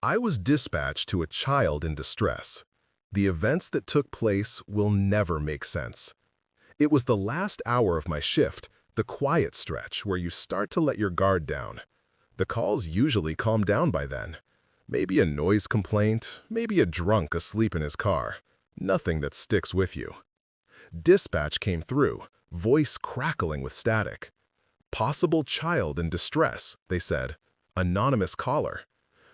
I was dispatched to a child in distress. The events that took place will never make sense. It was the last hour of my shift, the quiet stretch where you start to let your guard down. The calls usually calm down by then. Maybe a noise complaint, maybe a drunk asleep in his car. Nothing that sticks with you. Dispatch came through, voice crackling with static. Possible child in distress, they said. Anonymous caller.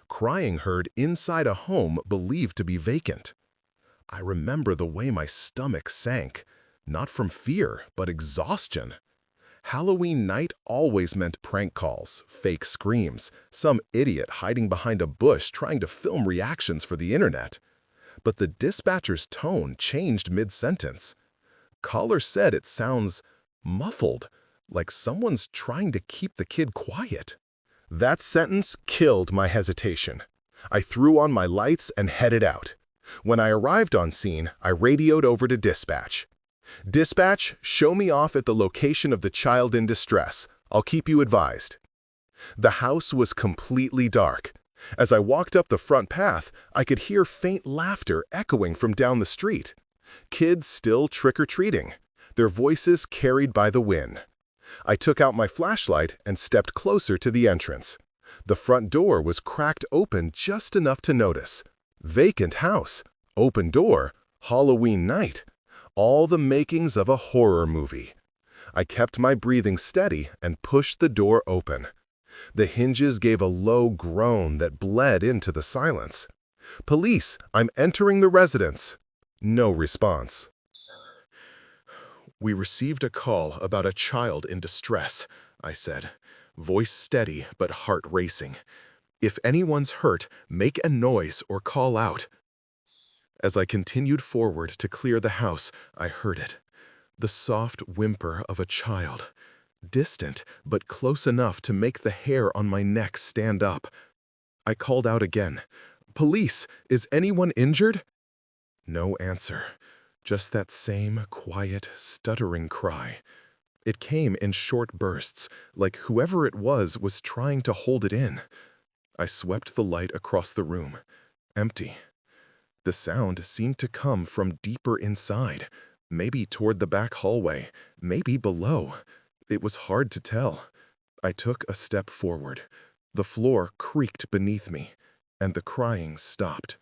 Crying heard inside a home believed to be vacant. I remember the way my stomach sank, not from fear, but exhaustion. Halloween night always meant prank calls, fake screams, some idiot hiding behind a bush trying to film reactions for the internet. But the dispatcher's tone changed mid-sentence. Caller said it sounds muffled, like someone's trying to keep the kid quiet. That sentence killed my hesitation. I threw on my lights and headed out. When I arrived on scene, I radioed over to dispatch. "Dispatch, show me off at the location of the child in distress. I'll keep you advised." The house was completely dark. As I walked up the front path, I could hear faint laughter echoing from down the street. Kids still trick-or-treating, their voices carried by the wind. I took out my flashlight and stepped closer to the entrance. The front door was cracked open just enough to notice. Vacant house, open door, Halloween night. All the makings of a horror movie. I kept my breathing steady and pushed the door open. The hinges gave a low groan that bled into the silence. "Police, I'm entering the residence." No response. "We received a call about a child in distress," I said, voice steady but heart racing. "If anyone's hurt, make a noise or call out." As I continued forward to clear the house, I heard it. The soft whimper of a child. Distant, but close enough to make the hair on my neck stand up. I called out again. "Police, is anyone injured?" No answer. Just that same quiet, stuttering cry. It came in short bursts, like whoever it was trying to hold it in. I swept the light across the room. Empty. The sound seemed to come from deeper inside, maybe toward the back hallway, maybe below. It was hard to tell. I took a step forward. The floor creaked beneath me, and the crying stopped.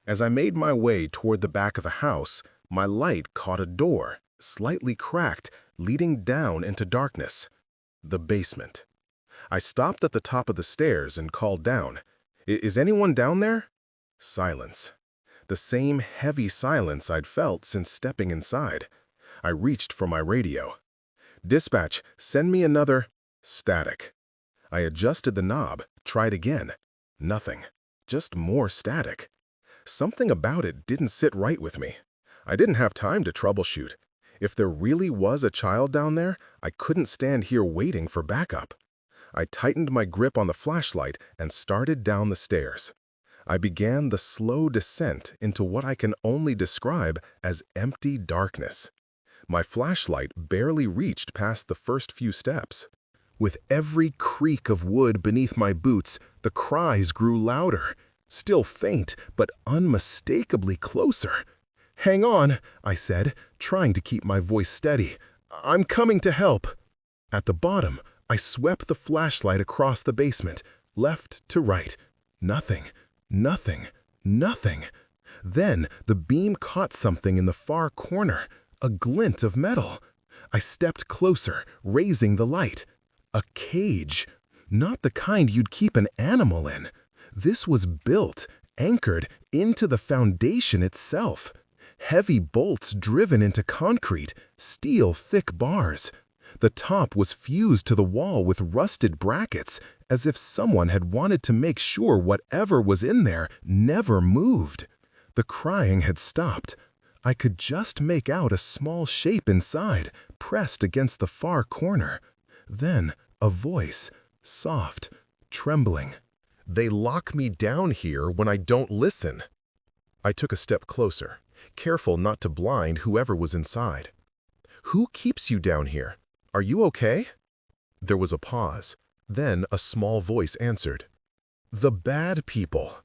As I made my way toward the back of the house, my light caught a door, slightly cracked, leading down into darkness. The basement. I stopped at the top of the stairs and called down. "Is anyone down there?" Silence. The same heavy silence I'd felt since stepping inside. I reached for my radio. "Dispatch, send me another..." Static. I adjusted the knob, tried again. Nothing. Just more static. Something about it didn't sit right with me. I didn't have time to troubleshoot. If there really was a child down there, I couldn't stand here waiting for backup. I tightened my grip on the flashlight and started down the stairs. I began the slow descent into what I can only describe as empty darkness. My flashlight barely reached past the first few steps. With every creak of wood beneath my boots, the cries grew louder, still faint but unmistakably closer. "Hang on," I said, trying to keep my voice steady. "I'm coming to help." At the bottom, I swept the flashlight across the basement, left to right. Nothing. Nothing. Nothing. Then the beam caught something in the far corner, a glint of metal. I stepped closer, raising the light. A cage. Not the kind you'd keep an animal in. This was built, anchored into the foundation itself. Heavy bolts driven into concrete, steel-thick bars. The top was fused to the wall with rusted brackets, as if someone had wanted to make sure whatever was in there never moved. The crying had stopped. I could just make out a small shape inside, pressed against the far corner. Then a voice, soft, trembling. "They lock me down here when I don't listen." I took a step closer, careful not to blind whoever was inside. "Who keeps you down here? Are you okay?" There was a pause. Then a small voice answered. "The bad people."